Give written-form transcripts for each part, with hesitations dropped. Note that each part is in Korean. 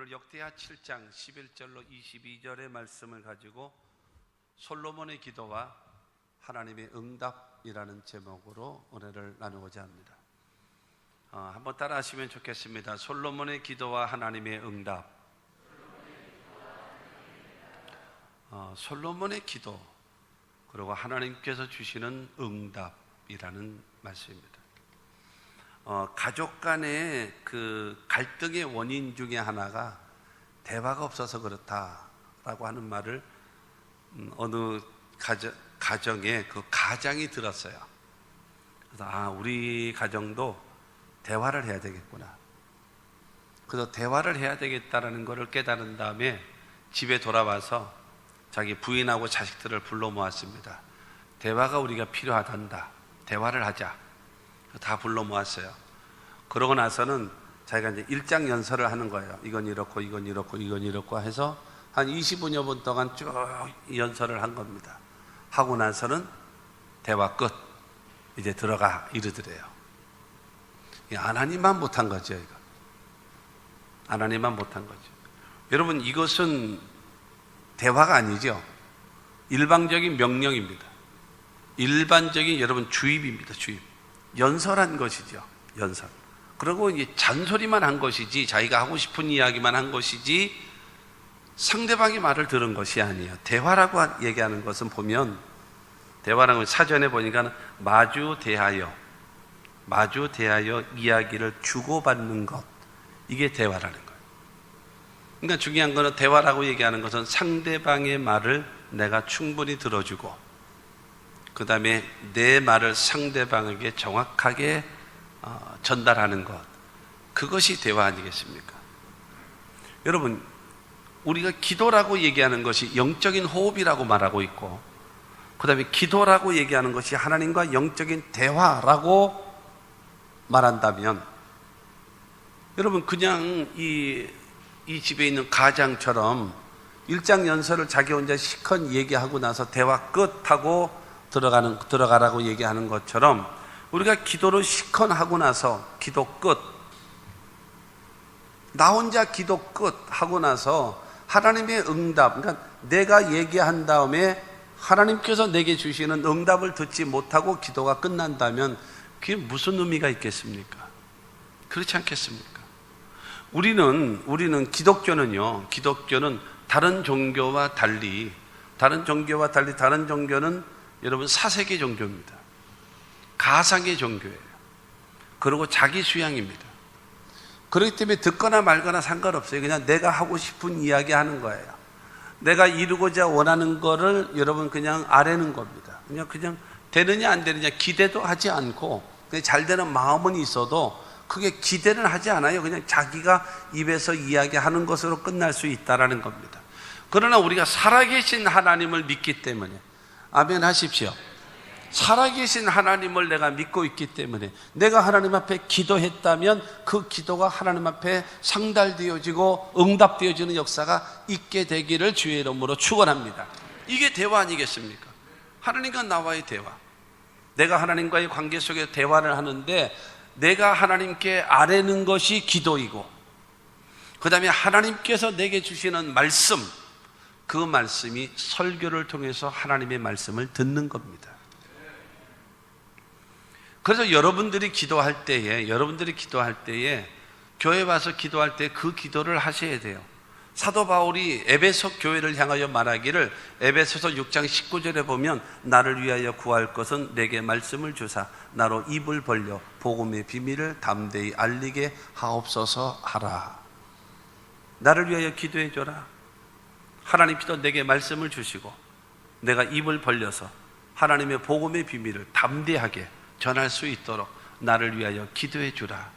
오늘 역대하 7장 11절로 22절의 말씀을 가지고 솔로몬의 기도와 하나님의 응답이라는 제목으로 은혜를 나누고자 합니다. 한번 따라 하시면 좋겠습니다. 솔로몬의 기도와 하나님의 응답. 솔로몬의 기도 그리고 하나님께서 주시는 응답이라는 말씀입니다. 가족 간의 그 갈등의 원인 중에 하나가 대화가 없어서 그렇다라고 하는 말을 어느 가정에 그 가장이 들었어요. 그래서 우리 가정도 대화를 해야 되겠구나. 그래서 대화를 해야 되겠다라는 것을 깨달은 다음에 집에 돌아와서 자기 부인하고 자식들을 불러 모았습니다. 대화가 우리가 필요하단다. 대화를 하자. 다 불러 모았어요. 그러고 나서는 자기가 이제 일장 연설을 하는 거예요. 이건 이렇고 이건 이렇고 이건 이렇고 해서 한 20여 분 동안 쭉 연설을 한 겁니다. 하고 나서는 대화 끝. 이제 들어가 이러더래요. 하나님만 못한 거죠. 이거 하나님만 못한 거죠. 여러분, 이것은 대화가 아니죠. 일방적인 명령입니다. 일반적인 여러분 주입입니다. 주입. 연설한 것이죠. 연설. 그리고 이제 잔소리만 한 것이지, 자기가 하고 싶은 이야기만 한 것이지 상대방의 말을 들은 것이 아니에요. 대화라고 얘기하는 것은 보면, 대화라는 건 사전에 보니까 마주 대하여 이야기를 주고받는 것, 이게 대화라는 거예요. 그러니까 중요한 거는, 대화라고 얘기하는 것은 상대방의 말을 내가 충분히 들어주고 그 다음에 내 말을 상대방에게 정확하게 전달하는 것, 그것이 대화 아니겠습니까? 여러분, 우리가 기도라고 얘기하는 것이 영적인 호흡이라고 말하고 있고, 그 다음에 기도라고 얘기하는 것이 하나님과 영적인 대화라고 말한다면, 여러분, 그냥 이 집에 있는 가장처럼 일장 연설을 자기 혼자 시컷 얘기하고 나서 대화 끝하고 들어가라고 얘기하는 것처럼, 우리가 기도를 시컷 하고 나서 기도 끝, 나 혼자 기도 끝 하고 나서 하나님의 응답, 그러니까 내가 얘기한 다음에 하나님께서 내게 주시는 응답을 듣지 못하고 기도가 끝난다면 그게 무슨 의미가 있겠습니까? 그렇지 않겠습니까? 우리는 기독교는 다른 종교와 달리 다른 종교는 여러분 사색의 종교입니다. 가상의 종교예요. 그리고 자기 수양입니다. 그렇기 때문에 듣거나 말거나 상관없어요. 그냥 내가 하고 싶은 이야기 하는 거예요. 내가 이루고자 원하는 거를 여러분 그냥 아뢰는 겁니다. 그냥 되느냐 안 되느냐 기대도 하지 않고, 그냥 잘 되는 마음은 있어도 크게 기대는 하지 않아요. 그냥 자기가 입에서 이야기하는 것으로 끝날 수 있다라는 겁니다. 그러나 우리가 살아계신 하나님을 믿기 때문에, 아멘 하십시오. 살아계신 하나님을 내가 믿고 있기 때문에 내가 하나님 앞에 기도했다면 그 기도가 하나님 앞에 상달되어지고 응답되어지는 역사가 있게 되기를 주의 이름으로 축원합니다. 이게 대화 아니겠습니까? 하나님과 나와의 대화. 내가 하나님과의 관계 속에 대화를 하는데, 내가 하나님께 아뢰는 것이 기도이고, 그 다음에 하나님께서 내게 주시는 말씀, 그 말씀이 설교를 통해서 하나님의 말씀을 듣는 겁니다. 그래서 여러분들이 기도할 때에 교회 와서 기도할 때 그 기도를 하셔야 돼요. 사도 바울이 에베소 교회를 향하여 말하기를, 에베소서 6장 19절에 보면 나를 위하여 구할 것은 내게 말씀을 주사 나로 입을 벌려 복음의 비밀을 담대히 알리게 하옵소서 하라. 나를 위하여 기도해 줘라. 하나님께서 내게 말씀을 주시고 내가 입을 벌려서 하나님의 복음의 비밀을 담대하게 전할 수 있도록 나를 위하여 기도해 주라.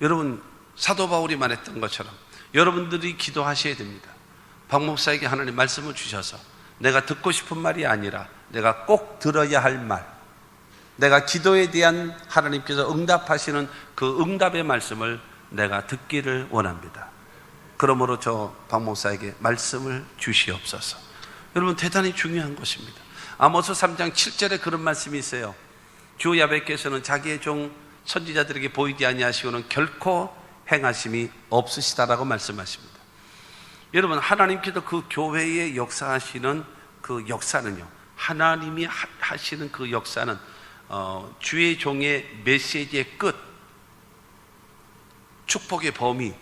여러분, 사도 바울이 말했던 것처럼 여러분들이 기도하셔야 됩니다. 박 목사에게 하나님 말씀을 주셔서 내가 듣고 싶은 말이 아니라 내가 꼭 들어야 할 말, 내가 기도에 대한 하나님께서 응답하시는 그 응답의 말씀을 내가 듣기를 원합니다. 그러므로 저 박 목사에게 말씀을 주시옵소서. 여러분, 대단히 중요한 것입니다. 아모스 3장 7절에 그런 말씀이 있어요. 주 야훼께서는 자기의 종 선지자들에게 보이지 아니하시고는 결코 행하심이 없으시다라고 말씀하십니다. 여러분, 하나님께서 그 교회에 역사하시는 그 역사는요, 하나님이 하시는 그 역사는 주의 종의 메시지의 끝, 축복의 범위,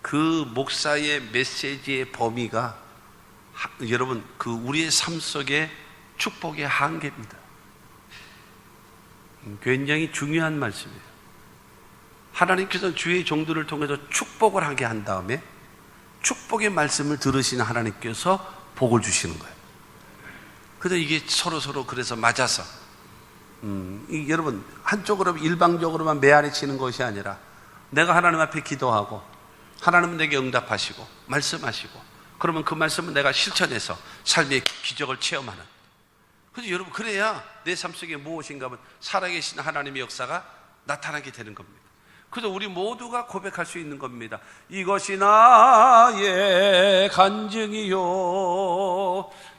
그 목사의 메시지의 범위가 여러분 그 우리의 삶 속에 축복의 한계입니다. 굉장히 중요한 말씀이에요. 하나님께서 주의 종들을 통해서 축복을 하게 한 다음에 축복의 말씀을 들으시는 하나님께서 복을 주시는 거예요. 그래서 이게 서로 그래서 맞아서 여러분 한쪽으로 일방적으로만 메아리 치는 것이 아니라 내가 하나님 앞에 기도하고 하나님은 내게 응답하시고 말씀하시고 그러면 그 말씀은 내가 실천해서 삶의 기적을 체험하는, 그래서 여러분 그래야 내 삶 속에 무엇인가 하면 살아계신 하나님의 역사가 나타나게 되는 겁니다. 그래서 우리 모두가 고백할 수 있는 겁니다. 이것이 나의 간증이요,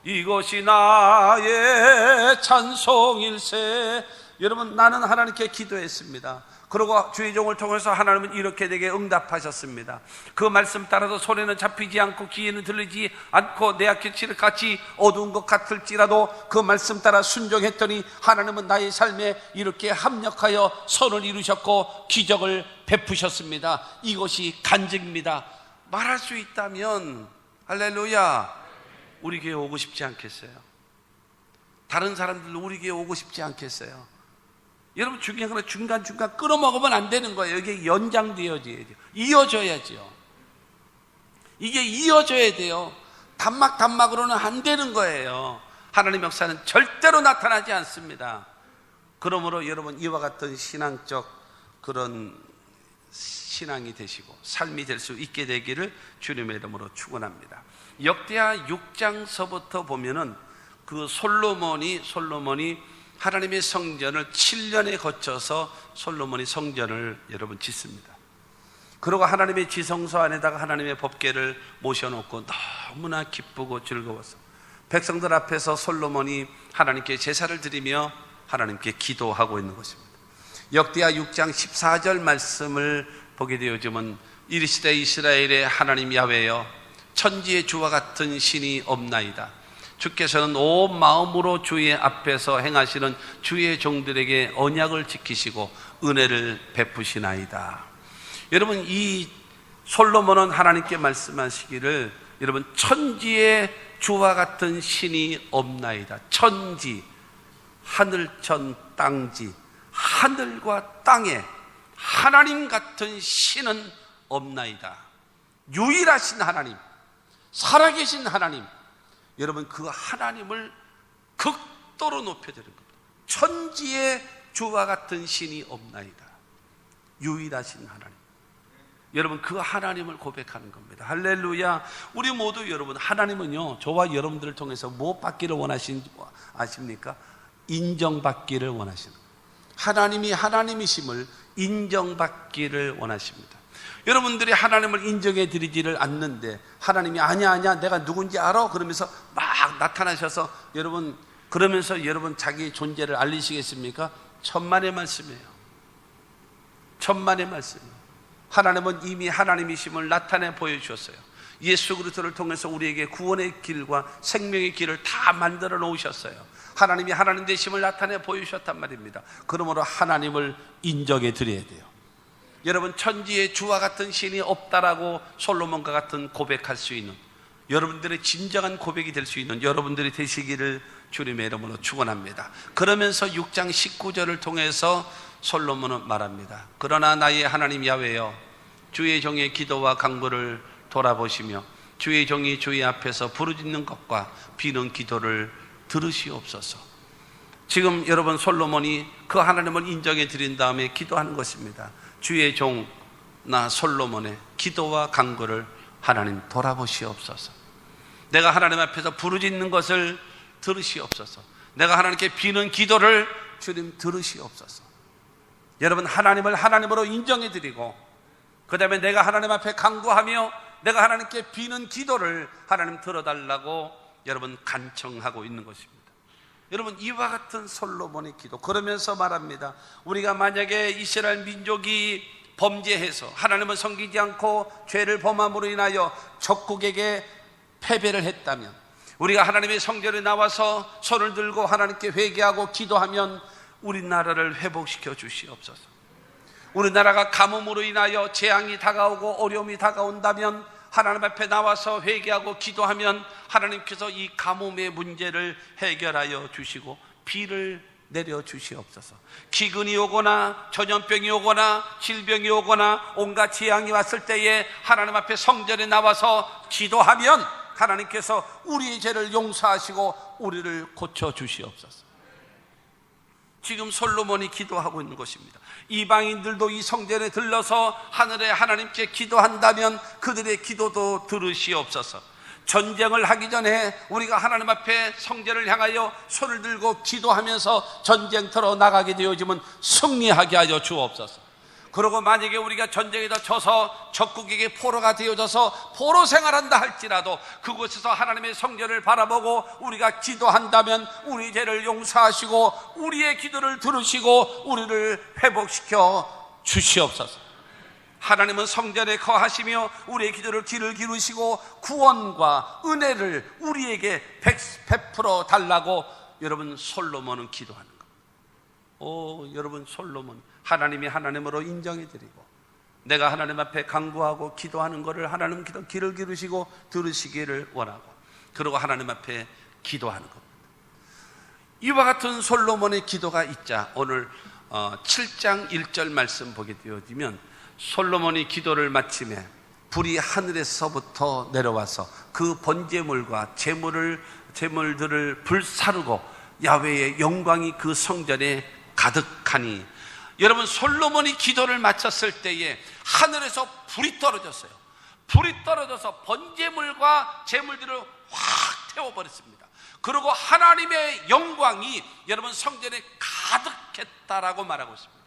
이것이 나의 찬송일세. 여러분, 나는 하나님께 기도했습니다. 그리고 주의 종을 통해서 하나님은 이렇게 내게 응답하셨습니다. 그 말씀 따라서 손에는 잡히지 않고 귀에는 들리지 않고 내 앞길을 같이 어두운 것 같을지라도 그 말씀 따라 순종했더니 하나님은 나의 삶에 이렇게 합력하여 선을 이루셨고 기적을 베푸셨습니다. 이것이 간증입니다. 말할 수 있다면 할렐루야, 우리 교회 오고 싶지 않겠어요? 다른 사람들도 우리 교회 오고 싶지 않겠어요? 여러분, 중요한 건 중간중간 끌어먹으면 안 되는 거예요. 이게 연장되어져야죠. 이어져야죠. 이게 이어져야 돼요. 단막으로는 안 되는 거예요. 하나님의 역사는 절대로 나타나지 않습니다. 그러므로 여러분, 이와 같은 신앙적 그런 신앙이 되시고 삶이 될 수 있게 되기를 주님의 이름으로 축원합니다. 역대하 6장서부터 보면은 그 솔로몬이 하나님의 성전을 7년에 거쳐서 솔로몬이 성전을 여러분 짓습니다. 그리고 하나님의 지성소 안에다가 하나님의 법궤를 모셔놓고 너무나 기쁘고 즐거워서 백성들 앞에서 솔로몬이 하나님께 제사를 드리며 하나님께 기도하고 있는 것입니다. 역대하 6장 14절 말씀을 보게 되어지면 이르시되 이스라엘의 하나님 야훼여 천지의 주와 같은 신이 없나이다. 주께서는 온 마음으로 주의 앞에서 행하시는 주의 종들에게 언약을 지키시고 은혜를 베푸시나이다. 여러분, 이 솔로몬은 하나님께 말씀하시기를 여러분 천지의 주와 같은 신이 없나이다. 천지, 하늘천 땅지, 하늘과 땅에 하나님 같은 신은 없나이다. 유일하신 하나님, 살아계신 하나님, 여러분 그 하나님을 극도로 높여드리는 겁니다. 천지의 주와 같은 신이 없나이다. 유일하신 하나님, 여러분 그 하나님을 고백하는 겁니다. 할렐루야. 우리 모두 여러분, 하나님은요 저와 여러분들을 통해서 무엇 받기를 원하시는지 아십니까? 인정받기를 원하시는 거예요. 하나님이 하나님이심을 인정받기를 원하십니다. 여러분들이 하나님을 인정해 드리지를 않는데 하나님이 아니야 내가 누군지 알아? 그러면서 막 나타나셔서 여러분 그러면서 여러분 자기 존재를 알리시겠습니까? 천만의 말씀이에요. 천만의 말씀이에요. 하나님은 이미 하나님이심을 나타내 보여주셨어요. 예수 그리스도를 통해서 우리에게 구원의 길과 생명의 길을 다 만들어 놓으셨어요. 하나님이 하나님 되심을 나타내 보여주셨단 말입니다. 그러므로 하나님을 인정해 드려야 돼요. 여러분, 천지의 주와 같은 신이 없다라고 솔로몬과 같은 고백할 수 있는, 여러분들의 진정한 고백이 될 수 있는 여러분들이 되시기를 주님의 이름으로 축원합니다. 그러면서 6장 19절을 통해서 솔로몬은 말합니다. 그러나 나의 하나님 야훼여 주의 종의 기도와 간구를 돌아보시며 주의 종이 주의 앞에서 부르짖는 것과 비는 기도를 들으시옵소서. 지금 여러분 솔로몬이 그 하나님을 인정해 드린 다음에 기도하는 것입니다. 주의 종 나 솔로몬의 기도와 간구를 하나님 돌아보시옵소서. 내가 하나님 앞에서 부르짖는 것을 들으시옵소서. 내가 하나님께 비는 기도를 주님 들으시옵소서. 여러분, 하나님을 하나님으로 인정해 드리고 그 다음에 내가 하나님 앞에 간구하며 내가 하나님께 비는 기도를 하나님 들어달라고 여러분 간청하고 있는 것입니다. 여러분, 이와 같은 솔로몬의 기도, 그러면서 말합니다. 우리가 만약에 이스라엘 민족이 범죄해서 하나님을 섬기지 않고 죄를 범함으로 인하여 적국에게 패배를 했다면, 우리가 하나님의 성전에 나와서 손을 들고 하나님께 회개하고 기도하면 우리나라를 회복시켜 주시옵소서. 우리나라가 가뭄으로 인하여 재앙이 다가오고 어려움이 다가온다면 하나님 앞에 나와서 회개하고 기도하면 하나님께서 이 가뭄의 문제를 해결하여 주시고 비를 내려 주시옵소서. 기근이 오거나 전염병이 오거나 질병이 오거나 온갖 재앙이 왔을 때에 하나님 앞에 성전에 나와서 기도하면 하나님께서 우리의 죄를 용서하시고 우리를 고쳐 주시옵소서. 지금 솔로몬이 기도하고 있는 것입니다. 이방인들도 이 성전에 들러서 하늘에 하나님께 기도한다면 그들의 기도도 들으시옵소서. 전쟁을 하기 전에 우리가 하나님 앞에 성전을 향하여 손을 들고 기도하면서 전쟁터로 나가게 되어지면 승리하게 하여 주옵소서. 그리고 만약에 우리가 전쟁에다 져서 적국에게 포로가 되어져서 포로 생활한다 할지라도 그곳에서 하나님의 성전을 바라보고 우리가 기도한다면 우리 죄를 용서하시고 우리의 기도를 들으시고 우리를 회복시켜 주시옵소서. 하나님은 성전에 거하시며 우리의 기도를 귀를 기울이시고 구원과 은혜를 우리에게 베풀어 달라고 여러분 솔로몬은 기도하는 겁니다. 여러분 솔로몬 하나님이 하나님으로 인정해드리고 내가 하나님 앞에 간구하고 기도하는 것을 하나님 귀를 기울이시고 들으시기를 원하고 그리고 하나님 앞에 기도하는 겁니다. 이와 같은 솔로몬의 기도가 있자 오늘 7장 1절 말씀 보게 되어지면 솔로몬이 기도를 마침에 불이 하늘에서부터 내려와서 그 번제물과 제물들을 불사르고 야훼의 영광이 그 성전에 가득하니, 여러분 솔로몬이 기도를 마쳤을 때에 하늘에서 불이 떨어졌어요. 불이 떨어져서 번제물과 제물들을 확 태워버렸습니다. 그리고 하나님의 영광이 여러분 성전에 가득했다라고 말하고 있습니다.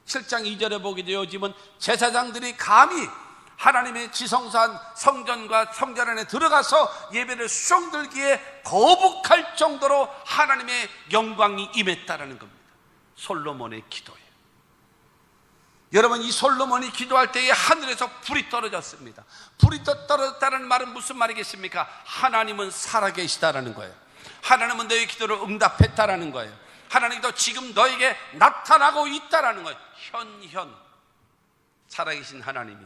7장 2절에 보게 되어지면 제사장들이 감히 하나님의 지성소한 성전과 성전 안에 들어가서 예배를 수종들기에 거북할 정도로 하나님의 영광이 임했다라는 겁니다. 솔로몬의 기도예요. 여러분 이 솔로몬이 기도할 때에 하늘에서 불이 떨어졌습니다. 불이 떨어졌다는 말은 무슨 말이겠습니까? 하나님은 살아계시다라는 거예요. 하나님은 너의 기도를 응답했다라는 거예요. 하나님도 지금 너에게 나타나고 있다라는 거예요. 현현 살아계신 하나님이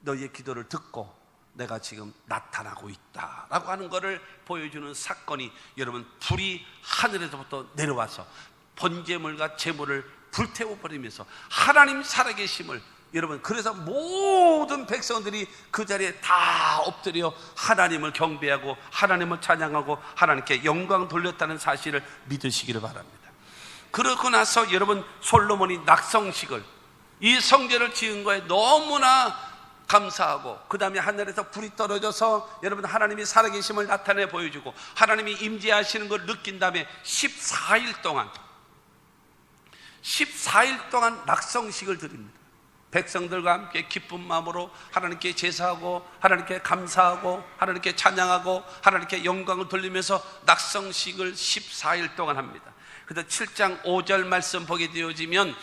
너의 기도를 듣고 내가 지금 나타나고 있다라고 하는 것을 보여주는 사건이, 여러분 불이 하늘에서부터 내려와서 번제물과 제물을 불태워버리면서 하나님 살아계심을, 여러분 그래서 모든 백성들이 그 자리에 다 엎드려 하나님을 경배하고 하나님을 찬양하고 하나님께 영광 돌렸다는 사실을 믿으시기를 바랍니다. 그러고 나서 여러분 솔로몬이 낙성식을, 이 성전을 지은 거에 너무나 감사하고 그 다음에 하늘에서 불이 떨어져서 여러분 하나님이 살아계심을 나타내 보여주고 하나님이 임재하시는 걸 느낀 다음에 14일 동안 낙성식을 드립니다. 백성들과 함께 기쁜 마음으로 하나님께 제사하고 하나님께 감사하고 하나님께 찬양하고 하나님께 영광을 돌리면서 낙성식을 14일 동안 합니다. 그래서 7장 5절 말씀 보게 되어지면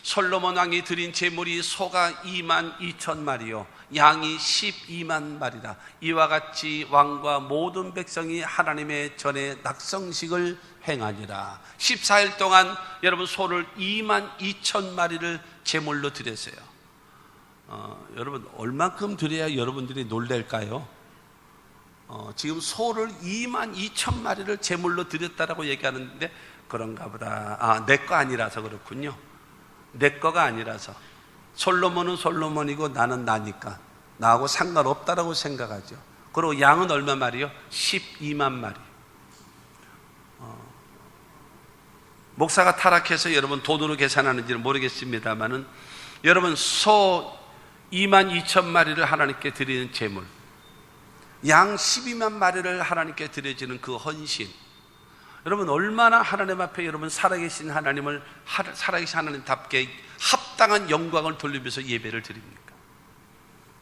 솔로몬 왕이 드린 제물이 소가 22,000마리요 양이 12만 마리라. 이와 같이 왕과 모든 백성이 하나님의 전에 낙성식을 행하니라. 14일 동안 여러분 소를 22,000마리를 제물로 드렸어요. 여러분 얼만큼 드려야 여러분들이 놀랄까요? 지금 소를 22,000마리를 제물로 드렸다라고 얘기하는데 그런가 보다. 내 거 아니라서 그렇군요. 내 거가 아니라서. 솔로몬은 솔로몬이고 나는 나니까 나하고 상관없다라고 생각하죠. 그리고 양은 얼마 마리요? 12만 마리. 목사가 타락해서 여러분 돈으로 계산하는지는 모르겠습니다만은 여러분 소 22,000마리를 하나님께 드리는 제물, 양 12만 마리를 하나님께 드려지는 그 헌신, 여러분 얼마나 하나님 앞에 여러분 살아계신 하나님을 살아계신 하나님답게 합당한 영광을 돌리면서 예배를 드립니까?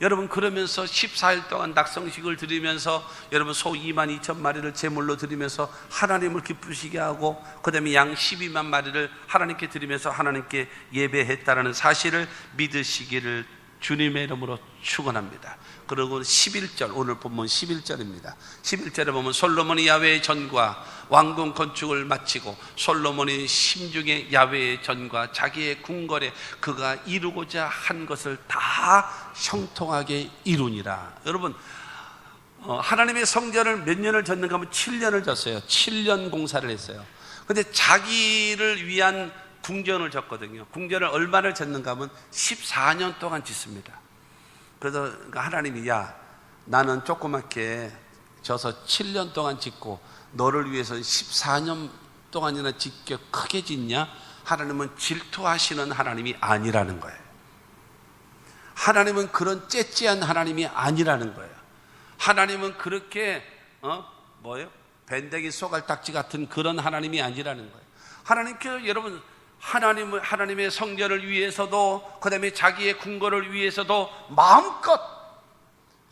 여러분 그러면서 14일 동안 낙성식을 드리면서 여러분 소 22,000마리를 제물로 드리면서 하나님을 기쁘시게 하고 그 다음에 양 12만 마리를 하나님께 드리면서 하나님께 예배했다라는 사실을 믿으시기를 주님의 이름으로 축원합니다. 그리고 11절, 오늘 본문 11절입니다. 11절에 보면 솔로몬이 야훼의 전과 왕궁 건축을 마치고 솔로몬이 심중에 야훼의 전과 자기의 궁궐에 그가 이루고자 한 것을 다 형통하게 이루니라. 여러분 하나님의 성전을 몇 년을 졌는가 하면 7년을 졌어요. 7년 공사를 했어요. 근데 자기를 위한 궁전을 졌거든요. 궁전을 얼마를 졌는가 하면 14년 동안 짓습니다. 그래서 하나님이 야 나는 조그맣게 져서 7년 동안 짓고 너를 위해서 14년 동안이나 짓게 크게 짓냐? 하나님은 질투하시는 하나님이 아니라는 거예요. 하나님은 그런 째째한 하나님이 아니라는 거예요. 하나님은 그렇게 밴데기 쏘갈딱지 같은 그런 하나님이 아니라는 거예요. 하나님께서 여러분 하나님의 성전을 위해서도 그 다음에 자기의 궁궐을 위해서도 마음껏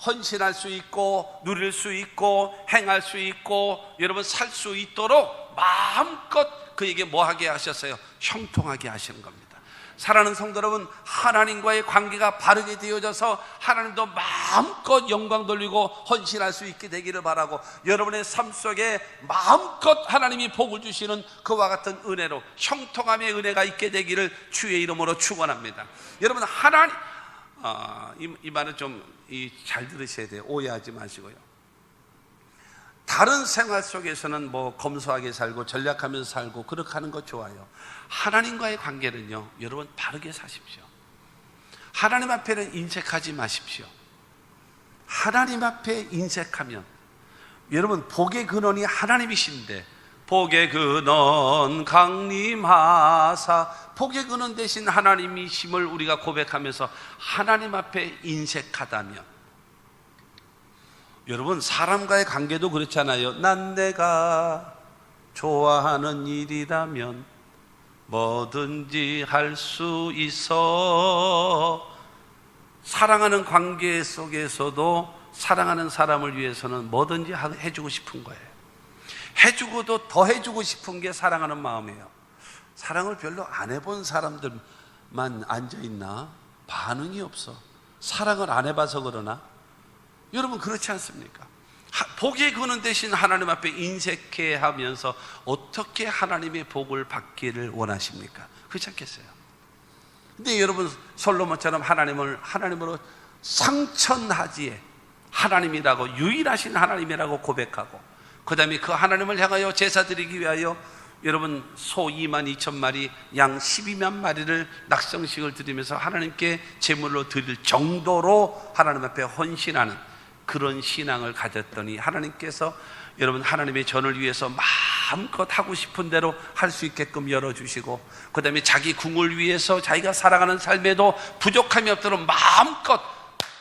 헌신할 수 있고 누릴 수 있고 행할 수 있고 여러분 살 수 있도록 마음껏 그에게 뭐하게 하셨어요? 형통하게 하시는 겁니다. 사랑하는 성도 여러분, 하나님과의 관계가 바르게 되어져서 하나님도 마음껏 영광 돌리고 헌신할 수 있게 되기를 바라고 여러분의 삶 속에 마음껏 하나님이 복을 주시는 그와 같은 은혜로 형통함의 은혜가 있게 되기를 주의 이름으로 축원합니다. 여러분 하나님 이 말은 좀 잘 들으셔야 돼요. 오해하지 마시고요. 다른 생활 속에서는 뭐 검소하게 살고 전략하면서 살고 그렇게 하는 거 좋아요. 하나님과의 관계는요, 여러분 바르게 사십시오. 하나님 앞에는 인색하지 마십시오. 하나님 앞에 인색하면 여러분 복의 근원이 하나님이신데 복의 근원 강림하사 복의 근원 대신 하나님이심을 우리가 고백하면서 하나님 앞에 인색하다면 여러분 사람과의 관계도 그렇잖아요. 난 내가 좋아하는 일이라면 뭐든지 할 수 있어. 사랑하는 관계 속에서도 사랑하는 사람을 위해서는 뭐든지 해주고 싶은 거예요. 해주고도 더 해주고 싶은 게 사랑하는 마음이에요. 사랑을 별로 안 해본 사람들만 앉아있나? 반응이 없어. 사랑을 안 해봐서 그러나? 여러분 그렇지 않습니까? 복의 근원 대신 하나님 앞에 인색해 하면서 어떻게 하나님의 복을 받기를 원하십니까? 그렇지 않겠어요? 근데 여러분 솔로몬처럼 하나님으로 상천하지에 하나님이라고 유일하신 하나님이라고 고백하고 그 다음에 그 하나님을 향하여 제사 드리기 위하여 여러분 소 22,000마리 양 12만 마리를 낙성식을 드리면서 하나님께 제물로 드릴 정도로 하나님 앞에 헌신하는 그런 신앙을 가졌더니 하나님께서 여러분 하나님의 전을 위해서 마음껏 하고 싶은 대로 할 수 있게끔 열어주시고 그 다음에 자기 궁을 위해서 자기가 살아가는 삶에도 부족함이 없도록 마음껏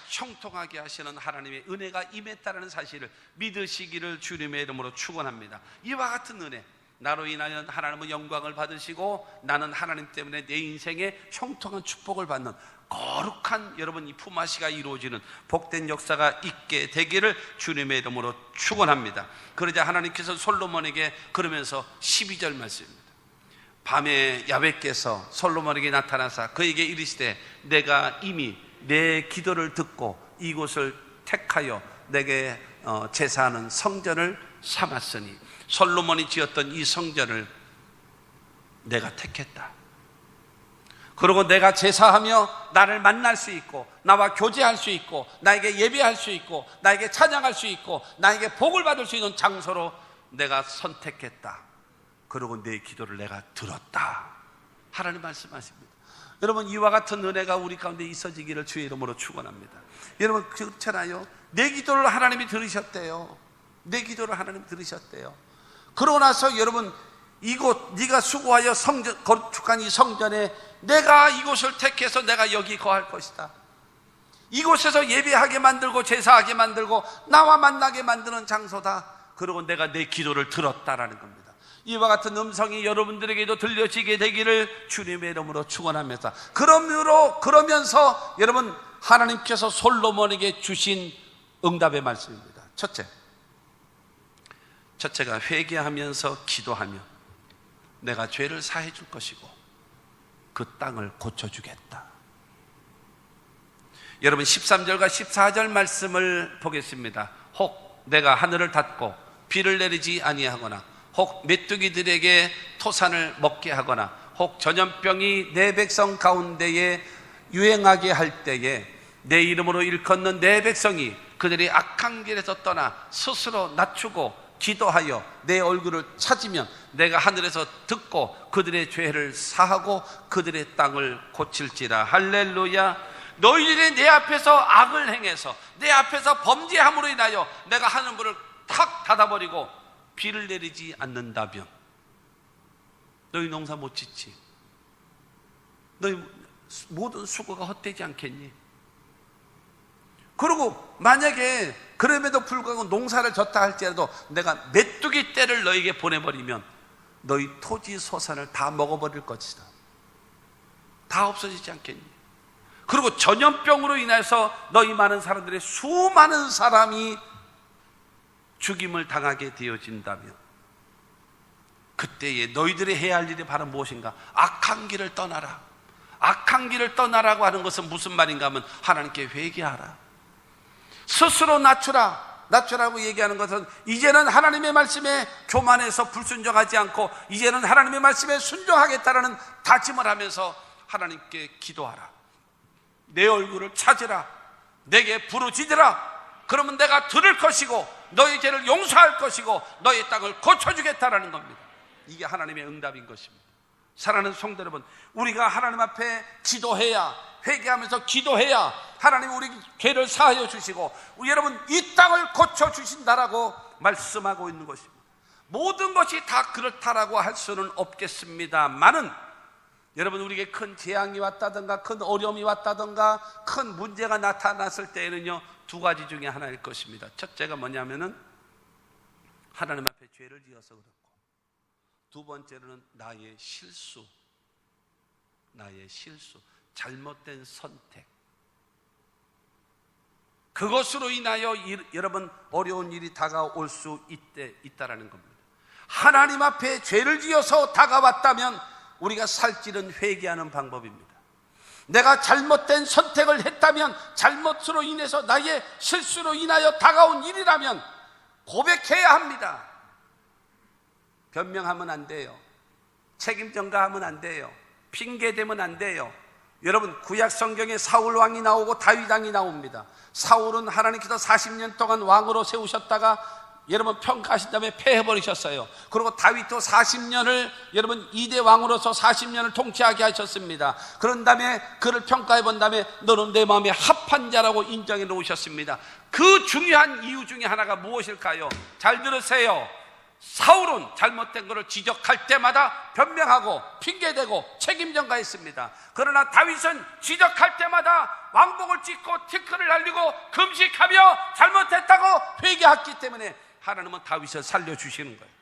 형통하게 하시는 하나님의 은혜가 임했다는 사실을 믿으시기를 주님의 이름으로 축원합니다. 이와 같은 은혜, 나로 인하여 하나님은 영광을 받으시고 나는 하나님 때문에 내 인생에 형통한 축복을 받는 거룩한 여러분 이 품앗이가 이루어지는 복된 역사가 있게 되기를 주님의 이름으로 축원합니다. 그러자 하나님께서 솔로몬에게 그러면서 12절 말씀입니다. 밤에 야훼께서 솔로몬에게 나타나사 그에게 이르시되 내가 이미 내 기도를 듣고 이곳을 택하여 내게 제사하는 성전을 삼았으니 솔로몬이 지었던 이 성전을 내가 택했다. 그리고 내가 제사하며 나를 만날 수 있고 나와 교제할 수 있고 나에게 예배할 수 있고 나에게 찬양할 수 있고 나에게 복을 받을 수 있는 장소로 내가 선택했다. 그리고 내 기도를 내가 들었다. 하나님 말씀하십니다. 여러분 이와 같은 은혜가 우리 가운데 있어지기를 주의 이름으로 축원합니다. 여러분 그렇잖아요. 내 기도를 하나님이 들으셨대요. 내 기도를 하나님이 들으셨대요. 그러고 나서 여러분 이곳 네가 수고하여 건축한 이 성전에 내가 이곳을 택해서 내가 여기 거할 것이다. 이곳에서 예배하게 만들고 제사하게 만들고 나와 만나게 만드는 장소다. 그리고 내가 내 기도를 들었다라는 겁니다. 이와 같은 음성이 여러분들에게도 들려지게 되기를 주님의 이름으로 축원합니다. 그러면서 여러분 하나님께서 솔로몬에게 주신 응답의 말씀입니다. 첫째가 회개하면서 기도하면 내가 죄를 사해 줄 것이고 그 땅을 고쳐주겠다. 여러분 13절과 14절 말씀을 보겠습니다. 혹 내가 하늘을 닫고 비를 내리지 아니하거나 혹 메뚜기들에게 토산을 먹게 하거나 혹 전염병이 내 백성 가운데에 유행하게 할 때에 내 이름으로 일컫는 내 백성이 그들이 악한 길에서 떠나 스스로 낮추고 기도하여 내 얼굴을 찾으면 내가 하늘에서 듣고 그들의 죄를 사하고 그들의 땅을 고칠지라. 할렐루야. 너희들이 내 앞에서 악을 행해서 내 앞에서 범죄함으로 인하여 내가 하늘문을 탁 닫아버리고 비를 내리지 않는다면 너희 농사 못 짓지. 너희 모든 수고가 헛되지 않겠니? 그리고 만약에 그럼에도 불구하고 농사를 졌다 할지라도 내가 메뚜기 떼를 너에게 보내버리면 너희 토지 소산을 다 먹어버릴 것이다. 다 없어지지 않겠니? 그리고 전염병으로 인해서 너희 많은 사람들의 수많은 사람이 죽임을 당하게 되어진다면 그때에 너희들이 해야 할 일이 바로 무엇인가? 악한 길을 떠나라. 악한 길을 떠나라고 하는 것은 무슨 말인가 하면 하나님께 회개하라. 스스로 낮추라고 얘기하는 것은 이제는 하나님의 말씀에 교만해서 불순종하지 않고 이제는 하나님의 말씀에 순종하겠다라는 다짐을 하면서 하나님께 기도하라. 내 얼굴을 찾으라. 내게 부르짖으라. 그러면 내가 들을 것이고 너희 죄를 용서할 것이고 너희 땅을 고쳐주겠다라는 겁니다. 이게 하나님의 응답인 것입니다. 사랑하는 성도 여러분, 우리가 하나님 앞에 기도해야, 회개하면서 기도해야 하나님 우리 죄를 사하여 주시고 여러분 이 땅을 고쳐주신다라고 말씀하고 있는 것입니다. 모든 것이 다 그렇다라고 할 수는 없겠습니다만은 여러분 우리에게 큰 재앙이 왔다든가 큰 어려움이 왔다든가 큰 문제가 나타났을 때에는요 두 가지 중에 하나일 것입니다. 첫째가 뭐냐면은 하나님 앞에 죄를 지어서 그렇고 두 번째로는 나의 실수, 잘못된 선택, 그것으로 인하여 여러분 어려운 일이 다가올 수 있다라는 겁니다. 하나님 앞에 죄를 지어서 다가왔다면 우리가 살 길은 회개하는 방법입니다. 내가 잘못된 선택을 했다면 잘못으로 인해서 나의 실수로 인하여 다가온 일이라면 고백해야 합니다. 변명하면 안 돼요. 책임 전가하면 안 돼요. 핑계대면 안 돼요. 여러분 구약 성경에 사울 왕이 나오고 다윗 왕이 나옵니다. 사울은 하나님께서 40년 동안 왕으로 세우셨다가 여러분 평가하신 다음에 패해버리셨어요. 그리고 다윗도 40년을 여러분 2대 왕으로서 40년을 통치하게 하셨습니다. 그런 다음에 그를 평가해 본 다음에 너는 내 마음에 합한 자라고 인정해 놓으셨습니다. 그 중요한 이유 중에 하나가 무엇일까요? 잘 들으세요. 사울은 잘못된 것을 지적할 때마다 변명하고 핑계대고 책임 전가했습니다. 그러나 다윗은 지적할 때마다 왕복을 찢고 티끌을 날리고 금식하며 잘못했다고 회개했기 때문에 하나님은 다윗을 살려주시는 거예요.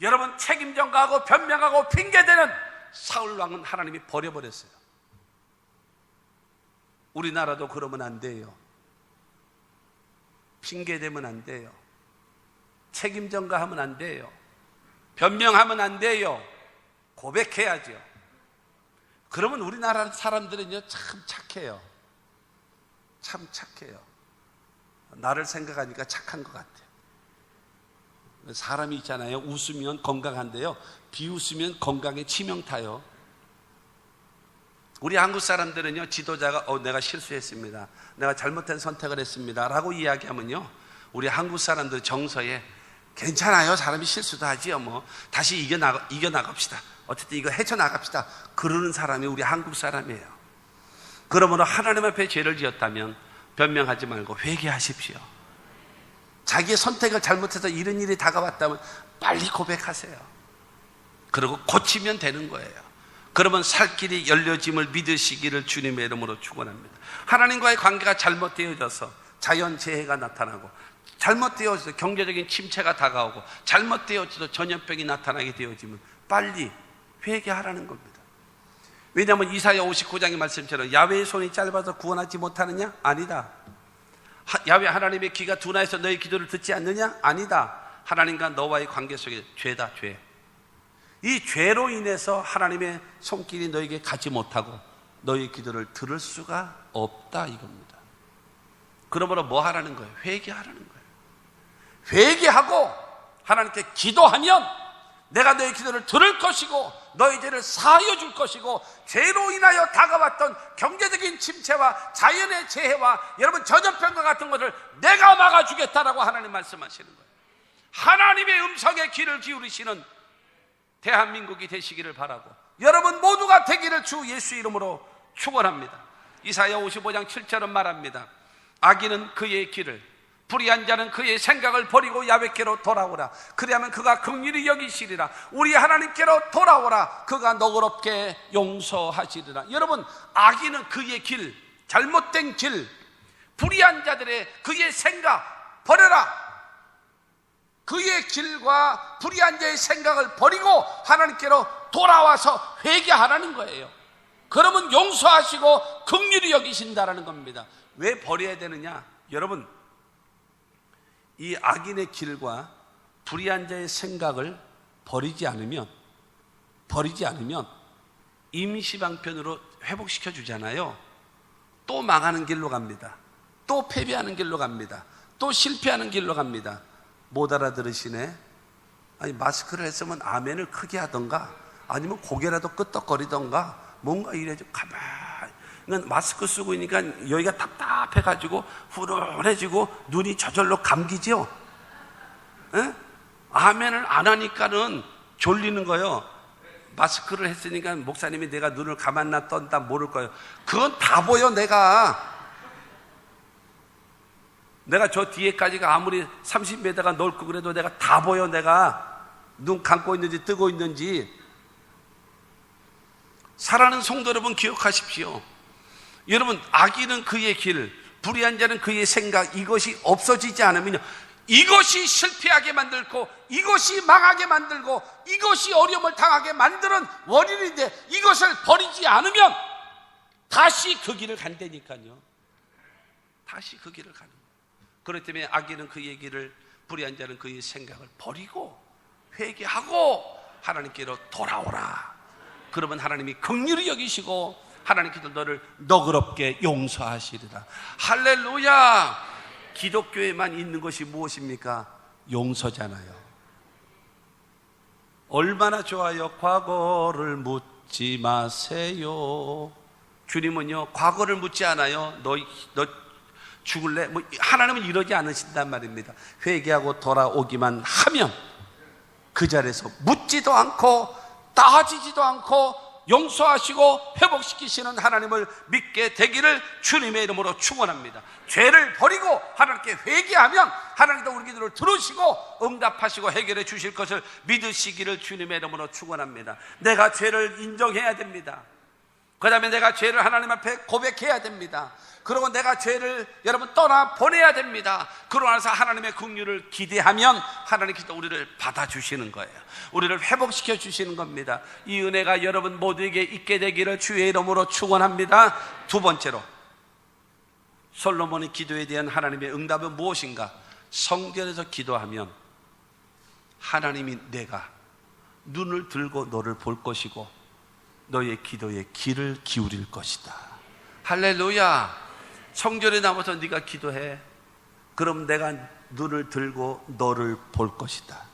여러분 책임 전가하고 변명하고 핑계대는 사울 왕은 하나님이 버려버렸어요. 우리나라도 그러면 안 돼요. 핑계대면 안 돼요. 책임 전가하면 안 돼요. 변명하면 안 돼요. 고백해야죠. 그러면 우리나라 사람들은요 참 착해요. 참 착해요. 나를 생각하니까 착한 것 같아요. 사람이 있잖아요. 웃으면 건강한데요 비웃으면 건강에 치명타요. 우리 한국 사람들은요 지도자가 내가 실수했습니다, 내가 잘못된 선택을 했습니다 라고 이야기하면요 우리 한국 사람들 정서에 괜찮아요, 사람이 실수도 하지요, 뭐 다시 이겨나갑시다, 어쨌든 이거 헤쳐나갑시다 그러는 사람이 우리 한국 사람이에요. 그러므로 하나님 앞에 죄를 지었다면 변명하지 말고 회개하십시오. 자기의 선택을 잘못해서 이런 일이 다가왔다면 빨리 고백하세요. 그리고 고치면 되는 거예요. 그러면 살 길이 열려짐을 믿으시기를 주님의 이름으로 축원합니다. 하나님과의 관계가 잘못되어져서 자연재해가 나타나고 잘못되어져서 경제적인 침체가 다가오고 잘못되어져서 전염병이 나타나게 되어지면 빨리 회개하라는 겁니다. 왜냐하면 이사야 59장의 말씀처럼 야훼의 손이 짧아서 구원하지 못하느냐? 아니다. 야훼 하나님의 귀가 둔하여서 너의 기도를 듣지 않느냐? 아니다. 하나님과 너와의 관계 속에 죄다, 죄. 이 죄로 인해서 하나님의 손길이 너에게 가지 못하고 너의 기도를 들을 수가 없다 이겁니다. 그러므로 뭐 하라는 거예요? 회개하라는 거예요. 회개하고 하나님께 기도하면 내가 너의 기도를 들을 것이고 너의 죄를 사하여 줄 것이고 죄로 인하여 다가왔던 경제적인 침체와 자연의 재해와 여러분 전염병과 같은 것을 내가 막아주겠다라고 하나님 말씀하시는 거예요. 하나님의 음성에 귀를 기울이시는 대한민국이 되시기를 바라고 여러분 모두가 되기를 주 예수 이름으로 축원합니다. 이사야 55장 7절은 말합니다. 악인은 그의 길을 불의한 자는 그의 생각을 버리고 야훼께로 돌아오라. 그리하면 그가 긍휼히 여기시리라. 우리 하나님께로 돌아오라. 그가 너그럽게 용서하시리라. 여러분 악인은 그의 길, 잘못된 길, 불의한 자들의 그의 생각 버려라. 그의 길과 불의한 자의 생각을 버리고 하나님께로 돌아와서 회개하라는 거예요. 그러면 용서하시고 긍휼히 여기신다라는 겁니다. 왜 버려야 되느냐? 여러분 이 악인의 길과 불의한 자의 생각을 버리지 않으면 임시방편으로 회복시켜 주잖아요. 또 망하는 길로 갑니다. 또 패배하는 길로 갑니다. 또 실패하는 길로 갑니다. 못 알아들으시네. 아니 마스크를 했으면 아멘을 크게 하던가 아니면 고개라도 끄덕거리던가 뭔가 이래가지고 가만히 마스크 쓰고 있으니까 여기가 답답해가지고 후련해지고 눈이 저절로 감기죠. 에? 아멘을 안 하니까는 졸리는 거예요. 마스크를 했으니까 목사님이 내가 눈을 가만 놔뒀다 모를 거예요. 그건 다 보여. 내가 저 뒤에까지가 아무리 30m가 넓고 그래도 내가 다 보여. 내가 눈 감고 있는지 뜨고 있는지. 사랑하는 성도 여러분 기억하십시오. 여러분 악인은 그의 길, 불의한 자는 그의 생각, 이것이 없어지지 않으면요 이것이 실패하게 만들고 이것이 망하게 만들고 이것이 어려움을 당하게 만드는 원인인데 이것을 버리지 않으면 다시 그 길을 간다니까요. 다시 그 길을 가는 거예요. 그렇기 때문에 악인은 그의 길을, 불의한 자는 그의 생각을 버리고 회개하고 하나님께로 돌아오라. 그러면 하나님이 긍휼히 여기시고 하나님께서 너를 너그럽게 용서하시리라. 할렐루야. 기독교에만 있는 것이 무엇입니까? 용서잖아요. 얼마나 좋아요. 과거를 묻지 마세요. 주님은요 과거를 묻지 않아요. 너 죽을래? 뭐 하나님은 이러지 않으신단 말입니다. 회개하고 돌아오기만 하면 그 자리에서 묻지도 않고 따지지도 않고 용서하시고 회복시키시는 하나님을 믿게 되기를 주님의 이름으로 축원합니다. 죄를 버리고 하나님께 회개하면 하나님도 우리 기도를 들으시고 응답하시고 해결해 주실 것을 믿으시기를 주님의 이름으로 축원합니다. 내가 죄를 인정해야 됩니다. 그 다음에 내가 죄를 하나님 앞에 고백해야 됩니다. 그리고 내가 죄를 여러분 떠나 보내야 됩니다. 그러고 나서 하나님의 긍휼을 기대하면 하나님께서 우리를 받아주시는 거예요. 우리를 회복시켜 주시는 겁니다. 이 은혜가 여러분 모두에게 있게 되기를 주의 이름으로 축원합니다. 두 번째로 솔로몬의 기도에 대한 하나님의 응답은 무엇인가? 성전에서 기도하면 하나님이 내가 눈을 들고 너를 볼 것이고 너의 기도에 귀를 기울일 것이다. 할렐루야. 성전에 나와서 네가 기도해. 그럼 내가 눈을 들고 너를 볼 것이다.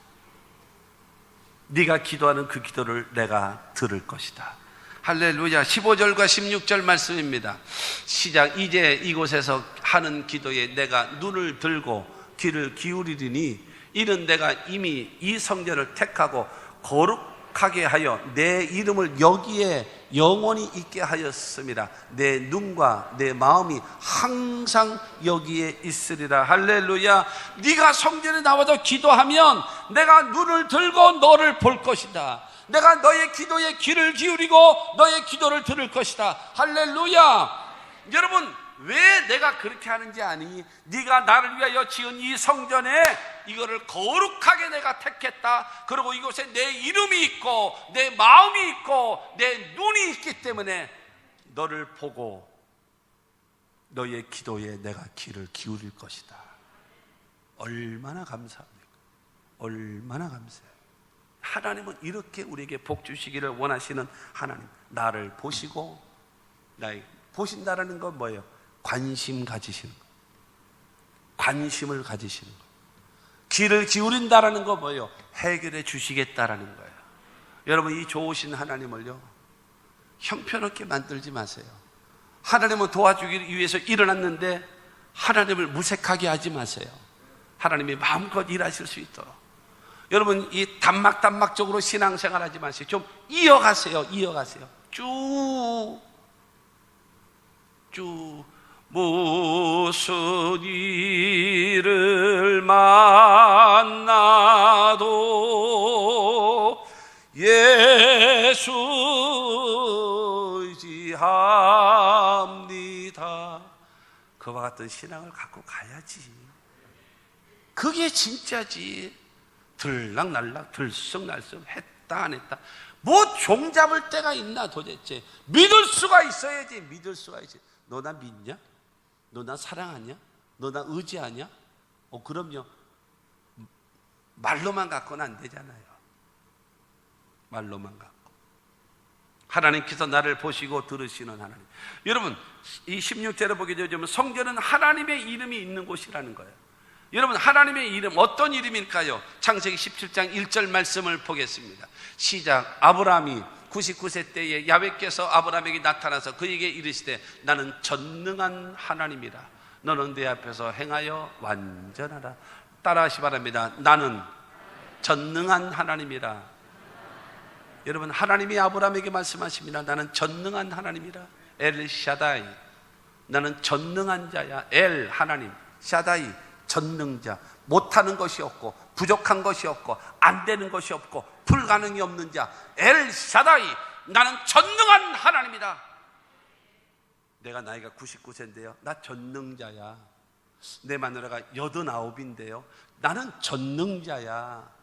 네가 기도하는 그 기도를 내가 들을 것이다. 할렐루야. 15절과 16절 말씀입니다. 시작. 이제 이곳에서 하는 기도에 내가 눈을 들고 귀를 기울이리니 이는 내가 이미 이 성전을 택하고 거룩하게 하여 내 이름을 여기에 영원히 있게 하였습니다. 내 눈과 내 마음이 항상 여기에 있으리라. 할렐루야. 네가 성전에 나와서 기도하면 내가 눈을 들고 너를 볼 것이다. 내가 너의 기도에 귀를 기울이고 너의 기도를 들을 것이다. 할렐루야. 여러분 왜 내가 그렇게 하는지 아니? 네가 나를 위하여 지은 이 성전에 이거를 거룩하게 내가 택했다. 그리고 이곳에 내 이름이 있고 내 마음이 있고 내 눈이 있기 때문에 너를 보고 너의 기도에 내가 귀를 기울일 것이다. 얼마나 감사합니까? 얼마나 감사해요. 하나님은 이렇게 우리에게 복 주시기를 원하시는 하나님. 나를 보시고, 나의 보신다라는 건 뭐예요? 관심 가지시는 거. 관심을 가지시는 거. 귀를 기울인다라는 건 뭐예요? 해결해 주시겠다라는 거예요. 여러분, 이 좋으신 하나님을요, 형편없게 만들지 마세요. 하나님은 도와주기 위해서 일어났는데 하나님을 무색하게 하지 마세요. 하나님이 마음껏 일하실 수 있도록. 여러분, 이 단막적으로 신앙생활 하지 마세요. 좀 이어가세요. 쭉 무슨 일을 만나도 예수 의지합니다. 그와 같은 신앙을 갖고 가야지. 그게 진짜지. 들락날락 들썩날썩 했다 안 했다 뭐 종잡을 때가 있나 도대체. 믿을 수가 있어야지. 너 나 믿냐? 너 나 사랑하냐? 너 나 의지하냐? 그럼요. 말로만 갖고는 안 되잖아요. 말로만 갖고. 하나님께서 나를 보시고 들으시는 하나님. 여러분, 이 16절에 보게 되면 성전은 하나님의 이름이 있는 곳이라는 거예요. 여러분, 하나님의 이름 어떤 이름일까요? 창세기 17장 1절 말씀을 보겠습니다. 시작. 아브라함이 99세 때에 야훼께서 아브라함에게 나타나서 그에게 이르시되 나는 전능한 하나님이라. 너는 내 앞에서 행하여 완전하라. 따라하시 바랍니다. 나는 전능한 하나님이라. 여러분, 하나님이 아브라함에게 말씀하십니다. 나는 전능한 하나님이라. 엘 샤다이. 나는 전능한 자야. 엘 하나님. 샤다이. 전능자. 못하는 것이 없고 부족한 것이 없고 안 되는 것이 없고 불가능이 없는 자. 엘 샤다이. 나는 전능한 하나님이다. 내가 나이가 99세인데요 나 전능자야. 내 마누라가 89인데요 나는 전능자야.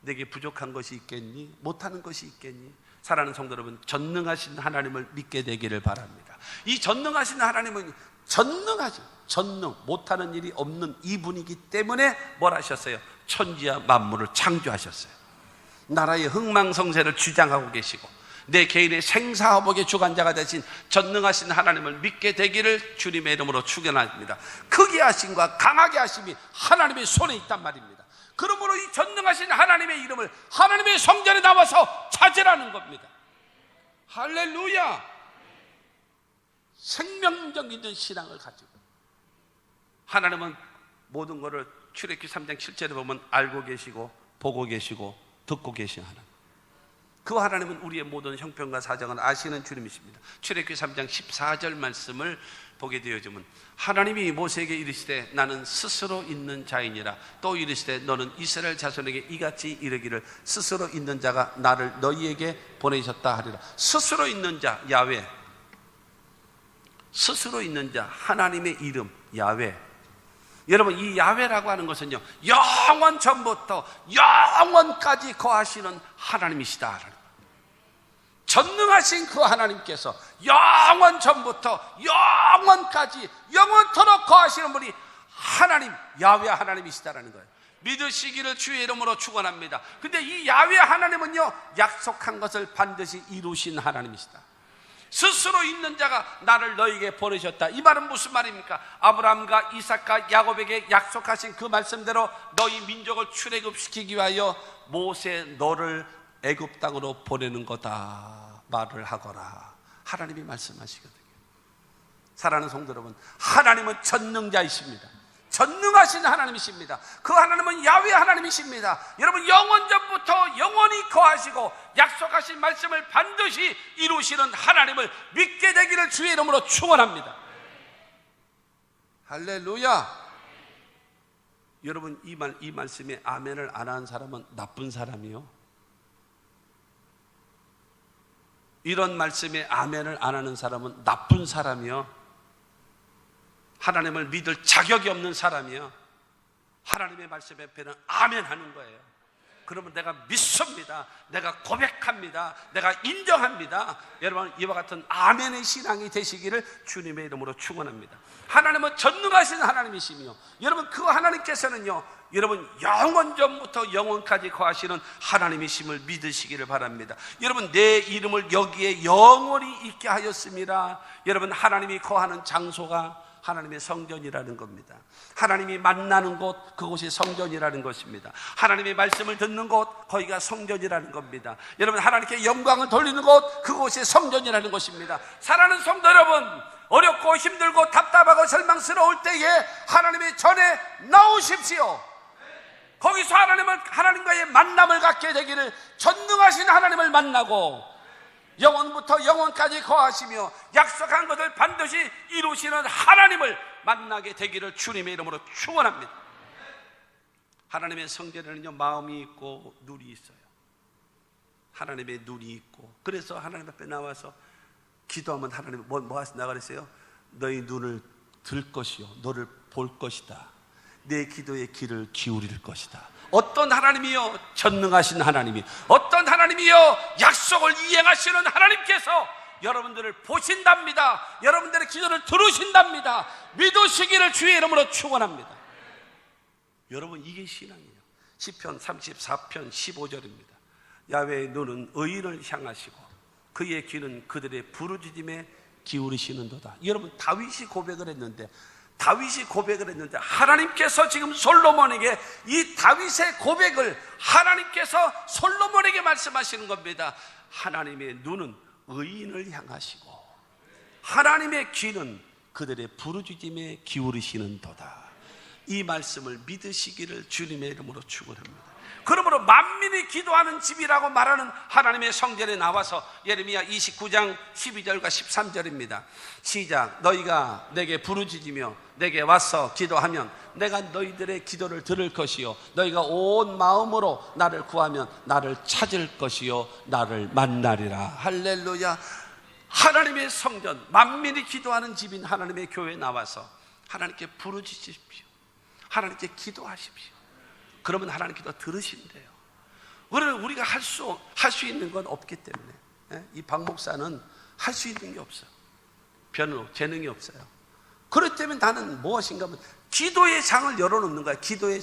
내게 부족한 것이 있겠니? 못하는 것이 있겠니? 사랑하는 성도 여러분, 전능하신 하나님을 믿게 되기를 바랍니다. 이 전능하신 하나님은 전능, 못하는 일이 없는 이분이기 때문에 뭘 하셨어요? 천지와 만물을 창조하셨어요. 나라의 흥망성쇠를 주장하고 계시고 내 개인의 생사화복의 주관자가 되신 전능하신 하나님을 믿게 되기를 주님의 이름으로 축원합니다. 크게 하심과 강하게 하심이 하나님의 손에 있단 말입니다. 그러므로 이 전능하신 하나님의 이름을 하나님의 성전에 나와서 찾으라는 겁니다. 할렐루야. 생명력 있는 신앙을 가지고 하나님은 모든 것을 출애굽기 3장 7절에 보면 알고 계시고 보고 계시고 듣고 계신 하나님. 그 하나님은 우리의 모든 형편과 사정을 아시는 주님이십니다. 출애굽기 3장 14절 말씀을 보게 되어지면 하나님이 모세에게 이르시되 나는 스스로 있는 자이니라. 또 이르시되 너는 이스라엘 자손에게 이같이 이르기를 스스로 있는 자가 나를 너희에게 보내셨다 하리라. 스스로 있는 자 야훼. 스스로 있는 자 하나님의 이름 야훼. 여러분, 이 야훼라고 하는 것은요 영원 전부터 영원까지 거하시는 하나님이시다. 전능하신 그 하나님께서 영원 전부터 영원까지 영원토록 거하시는 분이 하나님 야훼 하나님이시다라는 거예요. 믿으시기를 주의 이름으로 축원합니다. 근데 이 야훼 하나님은요 약속한 것을 반드시 이루신 하나님이시다. 스스로 있는 자가 나를 너희에게 보내셨다. 이 말은 무슨 말입니까? 아브라함과 이삭과 야곱에게 약속하신 그 말씀대로 너희 민족을 출애굽시키기 위하여 모세 너를 애굽 땅으로 보내는 거다 말을 하거라. 하나님이 말씀하시거든요. 사랑하는 성도 여러분, 하나님은 전능자이십니다. 전능하신 하나님이십니다. 그 하나님은 야훼 하나님이십니다. 여러분, 영원전부터 영원히 거하시고 약속하신 말씀을 반드시 이루시는 하나님을 믿게 되기를 주의 이름으로 축원합니다. 할렐루야. 여러분, 이 말씀에 아멘을 안 하는 사람은 나쁜 사람이요. 이런 말씀에 아멘을 안 하는 사람은 나쁜 사람이요. 하나님을 믿을 자격이 없는 사람이요, 하나님의 말씀 앞에는 아멘 하는 거예요. 그러면 내가 믿습니다, 내가 고백합니다, 내가 인정합니다. 여러분, 이와 같은 아멘의 신앙이 되시기를 주님의 이름으로 축원합니다. 하나님은 전능하신 하나님이시며, 여러분 그 하나님께서는요, 여러분 영원 전부터 영원까지 거하시는 하나님이심을 믿으시기를 바랍니다. 여러분, 내 이름을 여기에 영원히 있게 하였습니다. 여러분, 하나님이 거하는 장소가 하나님의 성전이라는 겁니다. 하나님이 만나는 곳, 그곳이 성전이라는 것입니다. 하나님의 말씀을 듣는 곳, 거기가 성전이라는 겁니다. 여러분, 하나님께 영광을 돌리는 곳, 그곳이 성전이라는 것입니다. 사랑하는 성도 여러분, 어렵고 힘들고 답답하고 절망스러울 때에 하나님의 전에 나오십시오. 거기서 하나님과의 만남을 갖게 되기를, 전능하신 하나님을 만나고 영원부터 영원까지 거하시며 약속한 것을 반드시 이루시는 하나님을 만나게 되기를 주님의 이름으로 축원합니다. 하나님의 성전에는요, 마음이 있고 눈이 있어요. 하나님의 눈이 있고, 그래서 하나님 앞에 나와서 기도하면 하나님 뭐 하신다 그랬어요? 너희 눈을 들 것이요, 너를 볼 것이다. 내 기도의 귀를 기울일 것이다. 어떤 하나님이요? 전능하신 하나님이, 어떤 하나님이요? 약속을 이행하시는 하나님께서 여러분들을 보신답니다. 여러분들의 기도를 들으신답니다. 믿으시기를 주의 이름으로 축원합니다. 여러분, 이게 신앙이에요. 시편 34편 15절입니다. 야훼의 눈은 의인을 향하시고 그의 귀는 그들의 부르짖음에 기울이시는도다. 여러분, 다윗이 고백을 했는데 하나님께서 지금 솔로몬에게 이 다윗의 고백을 하나님께서 솔로몬에게 말씀하시는 겁니다. 하나님의 눈은 의인을 향하시고 하나님의 귀는 그들의 부르짖음에 기울이시는도다. 이 말씀을 믿으시기를 주님의 이름으로 축원합니다. 그러므로 만민이 기도하는 집이라고 말하는 하나님의 성전에 나와서 예레미야 29장 12절과 13절입니다. 시작. 너희가 내게 부르짖으며 내게 와서 기도하면 내가 너희들의 기도를 들을 것이요, 너희가 온 마음으로 나를 구하면 나를 찾을 것이요, 나를 만나리라. 할렐루야. 하나님의 성전, 만민이 기도하는 집인 하나님의 교회에 나와서 하나님께 부르짖으십시오. 하나님께 기도하십시오. 그러면 하나님 기도 들으신대요. 우리가 할 수 있는 건 없기 때문에, 이 박 목사는 할 수 있는 게 없어요. 재능이 없어요. 그렇기 때문에 나는 무엇인가 하면 기도의 장을 열어놓는 거야. 기도의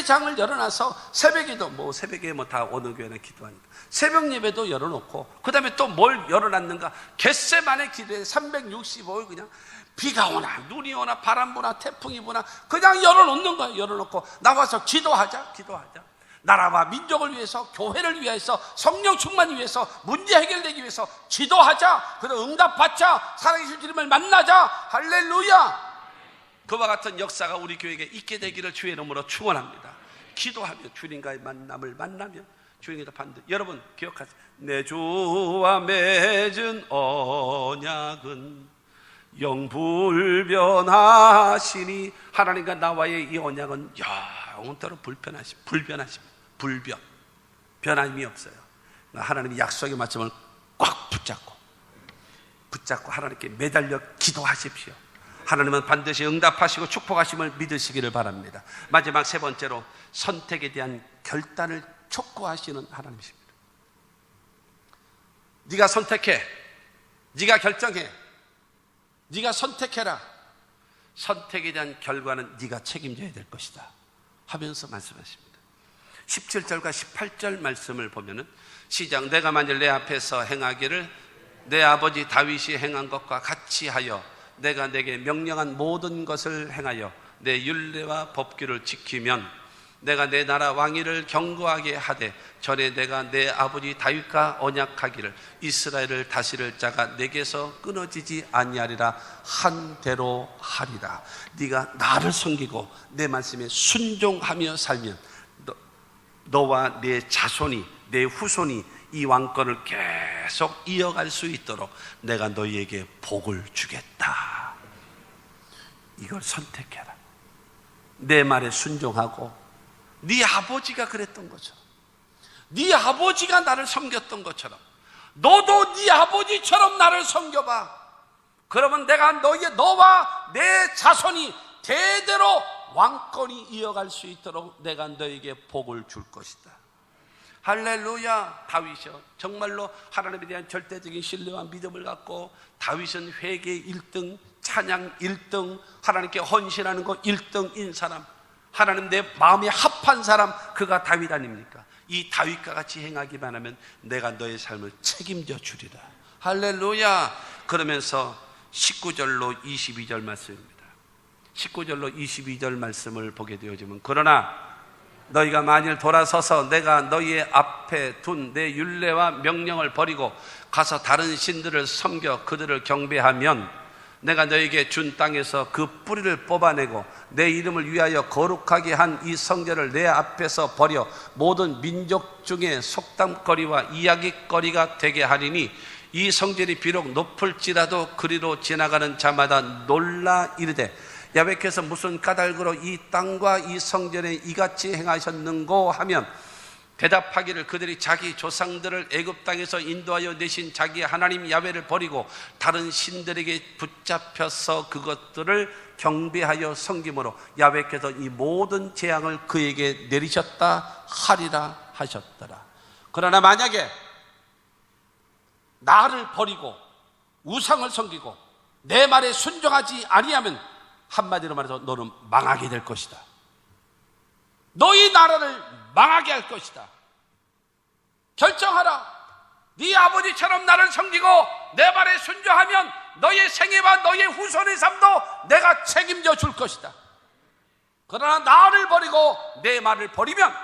장을 열어놔서 새벽에도 새벽에 다 어느 교회나 기도하니까 새벽 예배도 열어놓고, 그 다음에 또 뭘 열어놨는가? 겟세마네 기도에 365일 그냥 비가 오나 눈이 오나 바람 부나 태풍이 부나 그냥 열어놓는 거예요. 열어놓고 나와서 기도하자. 나라와 민족을 위해서, 교회를 위해서, 성령 충만을 위해서, 문제 해결되기 위해서 기도하자. 그래서 응답받자. 살아계신 주님을 만나자. 할렐루야. 그와 같은 역사가 우리 교회에 있게 되기를 주의 이름으로 축원합니다. 기도하며 주님과의 만남을 만나면 주님께서 반드시, 여러분 기억하세요. 내 주와 맺은 언약은 영불변하시니, 하나님과 나와의 이 언약은 영원토록 변함이 없어요. 하나님의 약속의 말씀을 꽉 붙잡고 하나님께 매달려 기도하십시오. 하나님은 반드시 응답하시고 축복하심을 믿으시기를 바랍니다. 마지막 세 번째로, 선택에 대한 결단을 촉구하시는 하나님이십니다. 네가 선택해, 네가 결정해, 네가 선택해라. 선택에 대한 결과는 네가 책임져야 될 것이다 하면서 말씀하십니다. 17절과 18절 말씀을 보면은, 시작. 내가 만일 내 앞에서 행하기를 내 아버지 다윗이 행한 것과 같이 하여 내가 내게 명령한 모든 것을 행하여 내 율례와 법규를 지키면 내가 내 나라 왕위를 견고하게 하되 전에 내가 내 아버지 다윗과 언약하기를 이스라엘을 다스릴 자가 내게서 끊어지지 아니하리라 한 대로 하리라. 네가 나를 섬기고 내 말씀에 순종하며 살면 너와 내 자손이, 내 후손이 이 왕권을 계속 이어갈 수 있도록 내가 너희에게 복을 주겠다. 이걸 선택해라. 내 말에 순종하고, 네 아버지가 그랬던 것처럼, 네 아버지가 나를 섬겼던 것처럼 너도 네 아버지처럼 나를 섬겨봐. 그러면 내가 너와 내 자손이 대대로 왕권이 이어갈 수 있도록 내가 너에게 복을 줄 것이다. 할렐루야. 다윗이요, 정말로 하나님에 대한 절대적인 신뢰와 믿음을 갖고, 다윗은 회개 1등, 찬양 1등, 하나님께 헌신하는 거 1등인 사람, 하나님 내 마음에 합한 사람, 그가 다윗 아닙니까? 이 다윗과 같이 행하기만 하면 내가 너의 삶을 책임져 주리라. 할렐루야. 그러면서 19절로 22절 말씀입니다. 19절로 22절 말씀을 보게 되어지면, 그러나 너희가 만일 돌아서서 내가 너희의 앞에 둔 내 율례와 명령을 버리고 가서 다른 신들을 섬겨 그들을 경배하면, 내가 너에게 준 땅에서 그 뿌리를 뽑아내고 내 이름을 위하여 거룩하게 한 이 성전을 내 앞에서 버려 모든 민족 중에 속담거리와 이야기거리가 되게 하리니, 이 성전이 비록 높을지라도 그리로 지나가는 자마다 놀라 이르되, 야훼께서 무슨 까닭으로 이 땅과 이 성전에 이같이 행하셨는고 하면, 대답하기를 그들이 자기 조상들을 애굽 땅에서 인도하여 내신 자기 하나님 야훼를 버리고 다른 신들에게 붙잡혀서 그것들을 경배하여 섬김으로 야훼께서 이 모든 재앙을 그에게 내리셨다 하리라 하셨더라. 그러나 만약에 나를 버리고 우상을 섬기고 내 말에 순종하지 아니하면, 한마디로 말해서 너는 망하게 될 것이다. 너희 나라를 망하게 할 것이다. 결정하라. 네 아버지처럼 나를 섬기고 내 말에 순종하면 너의 생애와 너의 후손의 삶도 내가 책임져 줄 것이다. 그러나 나를 버리고 내 말을 버리면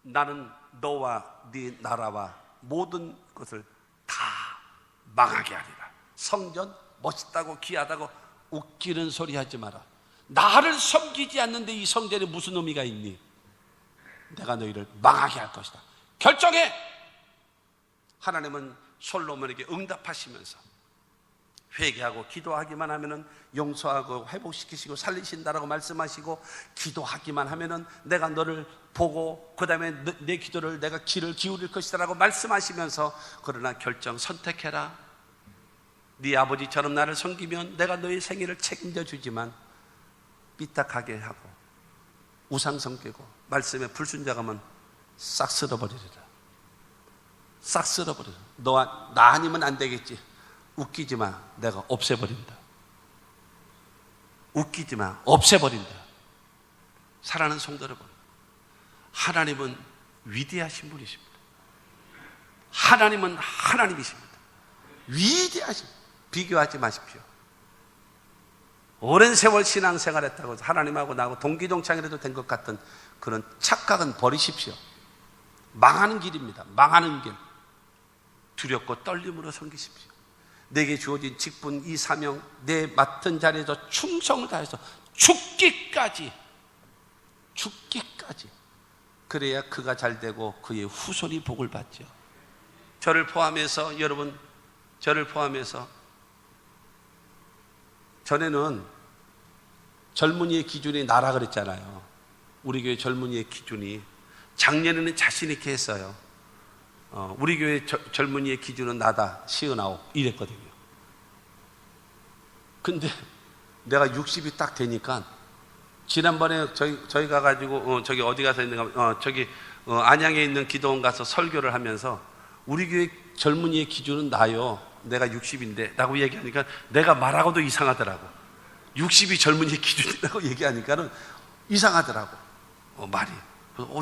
나는 너와 네 나라와 모든 것을 다 망하게 하리라. 성전 멋있다고 귀하다고 웃기는 소리 하지 마라. 나를 섬기지 않는데 이 성전에 무슨 의미가 있니? 내가 너희를 망하게 할 것이다. 결정해. 하나님은 솔로몬에게 응답하시면서 회개하고 기도하기만 하면은 용서하고 회복시키시고 살리신다라고 말씀하시고, 기도하기만 하면은 내가 너를 보고 그 다음에 내 기도를 내가 귀를 기울일 것이다라고 말씀하시면서, 그러나 결정 선택해라. 네 아버지처럼 나를 섬기면 내가 너의 생애를 책임져 주지만, 삐딱하게 하고 우상 섬기고 말씀에 불순종하면 싹 쓸어버리리라. 싹 쓸어버리라. 너와 나 아니면 안 되겠지. 웃기지 마. 내가 없애버린다. 웃기지 마. 없애버린다. 사랑하는 성도 여러분, 하나님은 위대하신 분이십니다. 하나님은 하나님이십니다. 위대하신, 비교하지 마십시오. 오랜 세월 신앙생활했다고 해서 하나님하고 나하고 동기동창이라도 된 것 같은 그런 착각은 버리십시오. 망하는 길입니다. 망하는 길. 두렵고 떨림으로 섬기십시오. 내게 주어진 직분, 이 사명, 내 맡은 자리에서 충성을 다해서 죽기까지, 그래야 그가 잘 되고 그의 후손이 복을 받죠. 저를 포함해서, 여러분, 저를 포함해서 전에는 젊은이의 기준이 나라 그랬잖아요. 우리 교회 젊은이의 기준이, 작년에는 자신 있게 했어요. 우리 교회 젊은이의 기준은 나다, 59 이랬거든요. 근데 내가 60이 딱 되니까, 지난번에 저희 가가지고 저기 어디 가서 있는가, 안양에 있는 기도원 가서 설교를 하면서, 우리 교회 젊은이의 기준은 나요, 내가 60인데 라고 얘기하니까 내가 말하고도 이상하더라고. 60이 젊은이의 기준이라고 얘기하니까는 이상하더라고, 말이.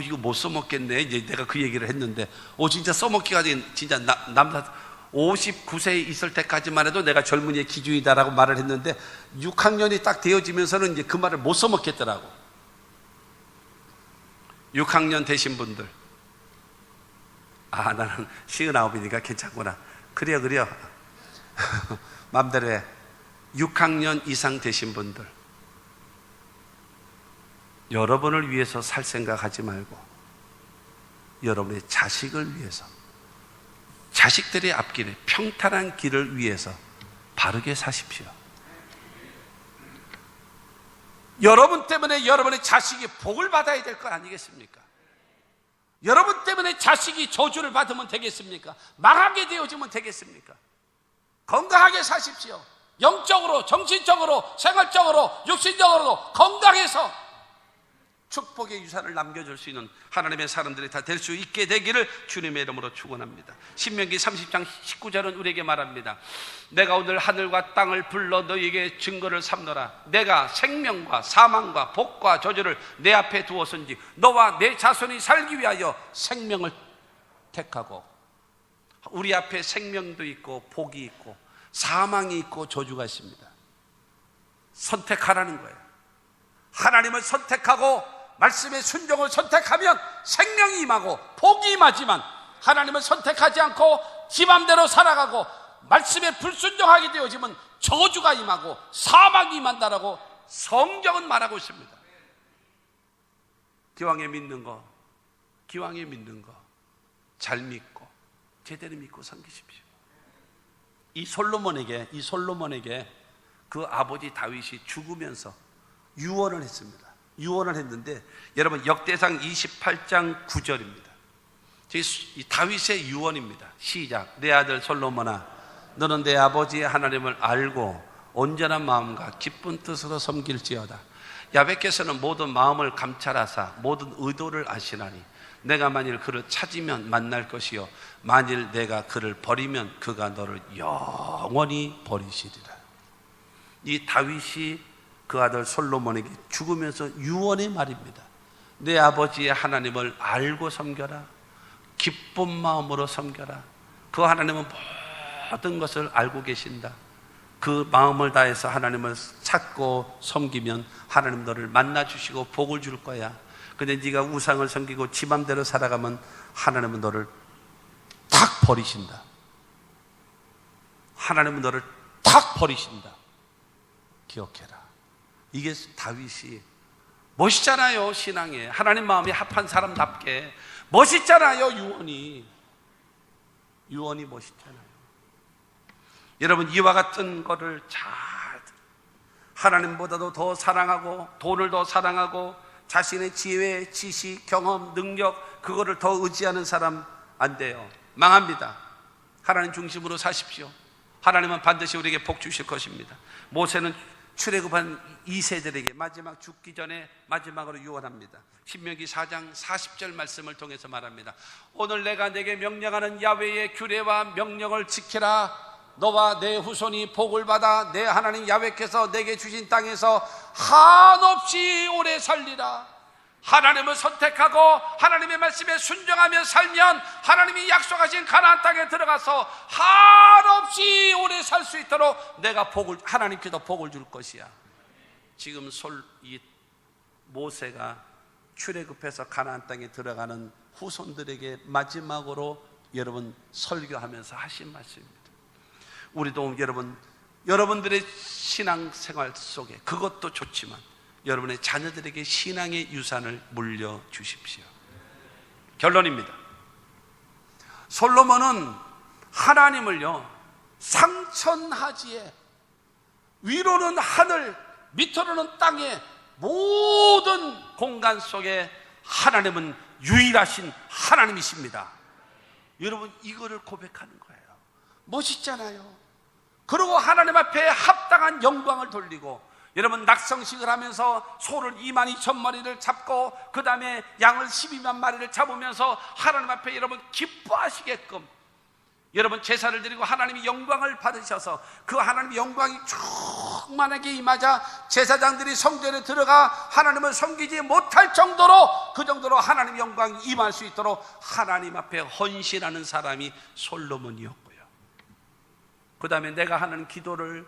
이거 못 써먹겠네. 이제 내가 그 얘기를 했는데, 진짜 써먹기가 진짜 남자 59세에 있을 때까지만 해도 내가 젊은이의 기준이다라고 말을 했는데, 6학년이 딱 되어지면서는 이제 그 말을 못 써먹겠더라고. 6학년 되신 분들, 나는 59이니까 괜찮구나. 그래요. 마음대로 해. 6학년 이상 되신 분들, 여러분을 위해서 살 생각하지 말고 여러분의 자식을 위해서, 자식들의 앞길에 평탄한 길을 위해서 바르게 사십시오. 여러분 때문에 여러분의 자식이 복을 받아야 될 거 아니겠습니까? 여러분 때문에 자식이 저주를 받으면 되겠습니까? 망하게 되어지면 되겠습니까? 건강하게 사십시오. 영적으로, 정신적으로, 생활적으로, 육신적으로도 건강해서 축복의 유산을 남겨줄 수 있는 하나님의 사람들이 다 될 수 있게 되기를 주님의 이름으로 축원합니다. 신명기 30장 19절은 우리에게 말합니다. 내가 오늘 하늘과 땅을 불러 너희에게 증거를 삼노라. 내가 생명과 사망과 복과 저주를 내 앞에 두었은지 너와 내 자손이 살기 위하여 생명을 택하고. 우리 앞에 생명도 있고 복이 있고 사망이 있고 저주가 있습니다. 선택하라는 거예요. 하나님을 선택하고 말씀의 순종을 선택하면 생명이 임하고 복이 임하지만, 하나님을 선택하지 않고 지 맘대로 살아가고 말씀에 불순종하게 되어지면 저주가 임하고 사망이 임한다라고 성경은 말하고 있습니다. 기왕에 믿는 거, 기왕에 믿는 거 잘 믿고 제대로 믿고 섬기십시오. 이 솔로몬에게 그 아버지 다윗이 죽으면서 유언을 했습니다. 유언을 했는데, 여러분 역대상 28장 9절입니다. 이 다윗의 유언입니다. 시작. 내 아들 솔로몬아, 너는 내 아버지의 하나님을 알고 온전한 마음과 기쁜 뜻으로 섬길지어다. 야훼께서는 모든 마음을 감찰하사 모든 의도를 아시나니 내가 만일 그를 찾으면 만날 것이요 만일 내가 그를 버리면 그가 너를 영원히 버리시리라. 이 다윗이 그 아들 솔로몬에게 죽으면서 유언의 말입니다. 내 아버지의 하나님을 알고 섬겨라. 기쁜 마음으로 섬겨라. 그 하나님은 모든 것을 알고 계신다. 그 마음을 다해서 하나님을 찾고 섬기면 하나님 너를 만나주시고 복을 줄 거야. 근데 네가 우상을 섬기고 지 맘대로 살아가면 하나님은 너를 탁 버리신다. 하나님은 너를 탁 버리신다. 기억해라. 이게 다윗이 멋있잖아요. 신앙에 하나님 마음이 합한 사람답게 멋있잖아요. 유언이 멋있잖아요. 여러분, 이와 같은 거를 잘 하나님보다도 더 사랑하고 돈을 더 사랑하고 자신의 지혜, 지식, 경험, 능력 그거를 더 의지하는 사람 안 돼요. 망합니다. 하나님 중심으로 사십시오. 하나님은 반드시 우리에게 복 주실 것입니다. 모세는 출애굽한 2세들에게 마지막 죽기 전에 마지막으로 유언합니다. 신명기 4장 40절 말씀을 통해서 말합니다. 오늘 내가 내게 명령하는 야훼의 규례와 명령을 지키라. 너와 내 후손이 복을 받아 내 하나님 야훼께서 내게 주신 땅에서 한없이 오래 살리라. 하나님을 선택하고 하나님의 말씀에 순종하며 살면 하나님이 약속하신 가나안 땅에 들어가서 한없이 오래 살 수 있도록 내가 하나님께서 복을 줄 것이야. 지금 이 모세가 출애굽해서 가나안 땅에 들어가는 후손들에게 마지막으로 여러분 설교하면서 하신 말씀입니다. 우리도 여러분들의 신앙생활 속에 그것도 좋지만 여러분의 자녀들에게 신앙의 유산을 물려주십시오. 결론입니다. 솔로몬은 하나님을요, 상천하지에 위로는 하늘, 밑으로는 땅의 모든 공간 속에 하나님은 유일하신 하나님이십니다. 여러분, 이거를 고백하는 거예요. 멋있잖아요. 그리고 하나님 앞에 합당한 영광을 돌리고, 여러분 낙성식을 하면서 소를 22,000마리를 잡고 그 다음에 양을 12만 마리를 잡으면서 하나님 앞에 여러분 기뻐하시게끔 여러분 제사를 드리고 하나님이 영광을 받으셔서 그 하나님의 영광이 충만하게 임하자 제사장들이 성전에 들어가 하나님을 섬기지 못할 정도로, 그 정도로 하나님의 영광이 임할 수 있도록 하나님 앞에 헌신하는 사람이 솔로몬이었고요. 그 다음에 내가 하는 기도를,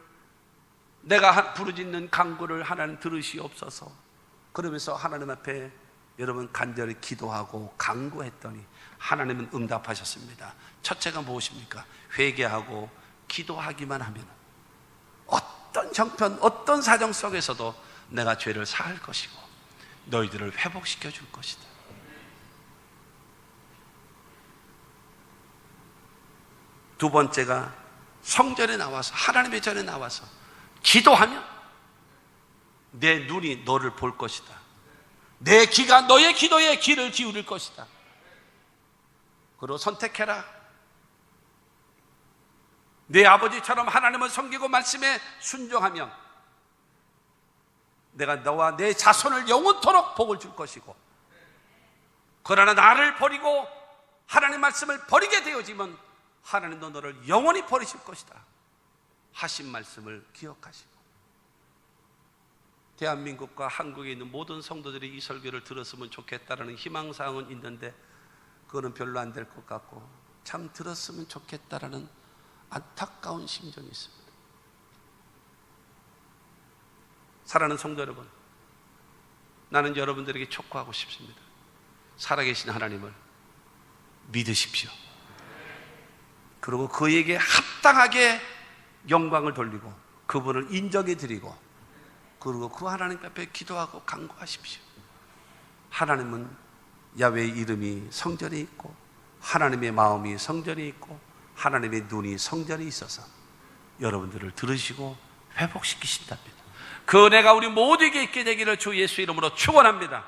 내가 부르짖는 간구를 하나님 들으시옵소서. 그러면서 하나님 앞에 여러분 간절히 기도하고 간구했더니 하나님은 응답하셨습니다. 첫째가 무엇입니까? 회개하고 기도하기만 하면 어떤 형편, 어떤 사정 속에서도 내가 죄를 사할 것이고 너희들을 회복시켜 줄 것이다. 두 번째가 성전에 나와서, 하나님의 전에 나와서 기도하면 내 눈이 너를 볼 것이다. 내 귀가 너의 기도에 귀를 기울일 것이다. 그리고 선택해라. 내 아버지처럼 하나님을 섬기고 말씀에 순종하면 내가 너와 내 자손을 영원토록 복을 줄 것이고, 그러나 나를 버리고 하나님 말씀을 버리게 되어지면 하나님도 너를 영원히 버리실 것이다 하신 말씀을 기억하시고, 대한민국과 한국에 있는 모든 성도들이 이 설교를 들었으면 좋겠다라는 희망사항은 있는데 그거는 별로 안 될 것 같고, 참 들었으면 좋겠다라는 안타까운 심정이 있습니다. 사랑하는 성도 여러분, 나는 여러분들에게 촉구하고 싶습니다. 살아계신 하나님을 믿으십시오. 그리고 그에게 합당하게 영광을 돌리고 그분을 인정해 드리고, 그리고 그 하나님 앞에 기도하고 간구하십시오. 하나님은 야훼의 이름이 성전에 있고, 하나님의 마음이 성전에 있고, 하나님의 눈이 성전에 있어서 여러분들을 들으시고 회복시키신답니다. 그 은혜가 우리 모두에게 있게 되기를 주 예수 이름으로 축원합니다.